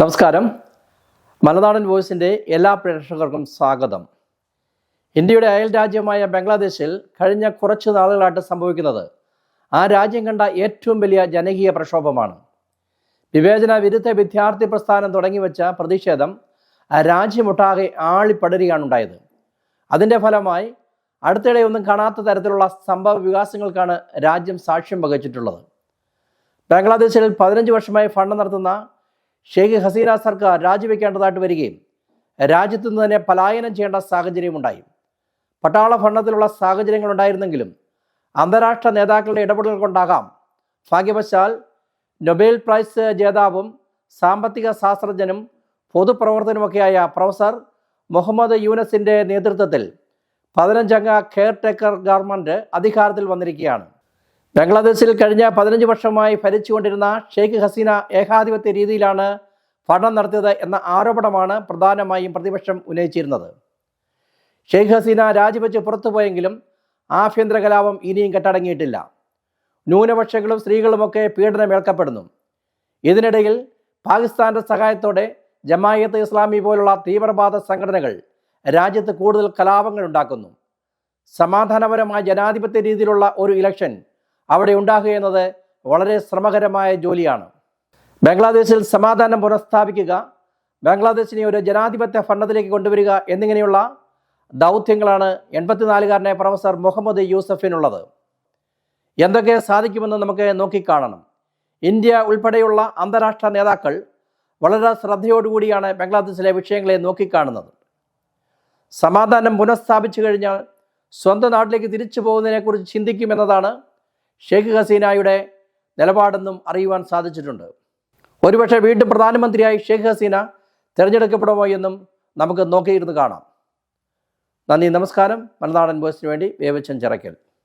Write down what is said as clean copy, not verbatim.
നമസ്കാരം. മലനാടൻ വോയിസിൻ്റെ എല്ലാ പ്രേക്ഷകർക്കും സ്വാഗതം. ഇന്ത്യയുടെ അയൽ രാജ്യമായ ബംഗ്ലാദേശിൽ കഴിഞ്ഞ കുറച്ച് നാളുകളായിട്ട് സംഭവിക്കുന്നത് ആ രാജ്യം കണ്ട ഏറ്റവും വലിയ ജനകീയ പ്രക്ഷോഭമാണ്. വിവേചന വിരുദ്ധ വിദ്യാർത്ഥി പ്രസ്ഥാനം തുടങ്ങിവെച്ച പ്രതിഷേധം രാജ്യമൊട്ടാകെ ആളിപ്പടരുകയാണ് ഉണ്ടായത്. അതിൻ്റെ ഫലമായി അടുത്തിടെ ഒന്നും കാണാത്ത തരത്തിലുള്ള സംഭവ വികാസങ്ങൾക്കാണ് രാജ്യം സാക്ഷ്യം വഹിച്ചിട്ടുള്ളത്. ബംഗ്ലാദേശിൽ 15 വർഷമായി ഭരണം നടത്തുന്ന ഷെയ്ഖ് ഹസീന സർക്കാർ രാജിവെക്കേണ്ടതായിട്ട് വരികയും രാജ്യത്തു നിന്ന് തന്നെ പലായനം ചെയ്യേണ്ട സാഹചര്യമുണ്ടായി. പട്ടാള ഭരണത്തിലുള്ള സാഹചര്യങ്ങൾ ഉണ്ടായിരുന്നെങ്കിലും അന്താരാഷ്ട്ര നേതാക്കളുടെ ഇടപെടൽ കൊണ്ടാകാം ഭാഗ്യവശാൽ നൊബേൽ പ്രൈസ് ജേതാവും സാമ്പത്തിക ശാസ്ത്രജ്ഞനും പൊതുപ്രവർത്തനുമൊക്കെയായ പ്രൊഫസർ മുഹമ്മദ് യൂനസിൻ്റെ നേതൃത്വത്തിൽ 15-അംഗ കെയർ ടേക്കർ ഗവൺമെൻറ് അധികാരത്തിൽ വന്നിരിക്കുകയാണ്. ബംഗ്ലാദേശിൽ കഴിഞ്ഞ 15 വർഷമായി ഭരിച്ചുകൊണ്ടിരുന്ന ഷെയ്ഖ് ഹസീന ഏകാധിപത്യ രീതിയിലാണ് ഭരണം നടത്തിയത് എന്ന ആരോപണമാണ് പ്രധാനമായും പ്രതിപക്ഷം ഉന്നയിച്ചിരുന്നത്. ഷെയ്ഖ് ഹസീന രാജിവെച്ച് പുറത്തുപോയെങ്കിലും ആഭ്യന്തര കലാപം ഇനിയും കെട്ടടങ്ങിയിട്ടില്ല. ന്യൂനപക്ഷങ്ങളും സ്ത്രീകളുമൊക്കെ പീഡനമേൽക്കപ്പെടുന്നു. ഇതിനിടയിൽ പാകിസ്ഥാന്റെ സഹായത്തോടെ ജമായത്ത് ഇസ്ലാമി പോലുള്ള തീവ്രവാദ സംഘടനകൾ രാജ്യത്ത് കൂടുതൽ കലാപങ്ങൾ ഉണ്ടാക്കുന്നു. സമാധാനപരമായ ജനാധിപത്യ രീതിയിലുള്ള ഒരു ഇലക്ഷൻ അവിടെ ഉണ്ടാകുക എന്നത് വളരെ ശ്രമകരമായ ജോലിയാണ്. ബംഗ്ലാദേശിൽ സമാധാനം പുനഃസ്ഥാപിക്കുക, ബംഗ്ലാദേശിനെ ഒരു ജനാധിപത്യ ഭരണത്തിലേക്ക് കൊണ്ടുവരിക എന്നിങ്ങനെയുള്ള ദൗത്യങ്ങളാണ് 84-കാരനായ പ്രൊഫസർ മുഹമ്മദ് യൂസഫിനുള്ളത്. എന്തൊക്കെ സാധിക്കുമെന്ന് നമുക്ക് നോക്കിക്കാണണം. ഇന്ത്യ ഉൾപ്പെടെയുള്ള അന്താരാഷ്ട്ര നേതാക്കൾ വളരെ ശ്രദ്ധയോടുകൂടിയാണ് ബംഗ്ലാദേശിലെ വിഷയങ്ങളെ നോക്കിക്കാണുന്നത്. സമാധാനം പുനഃസ്ഥാപിച്ചു കഴിഞ്ഞാൽ സ്വന്തം നാട്ടിലേക്ക് തിരിച്ചു പോകുന്നതിനെക്കുറിച്ച് ചിന്തിക്കുമെന്നതാണ് ഷെയ്ഖ് ഹസീനയുടെ നിലപാടെന്നും അറിയുവാൻ സാധിച്ചിട്ടുണ്ട്. ഒരുപക്ഷെ വീണ്ടും പ്രധാനമന്ത്രിയായി ഷെയ്ഖ് ഹസീന തിരഞ്ഞെടുക്കപ്പെടുമോ എന്നും നമുക്ക് നോക്കിയിരുന്ന് കാണാം. നന്ദി, നമസ്കാരം. മലനാടൻ വോയിസിന് വേണ്ടി വേവച്ചൻ ചിറക്കൽ.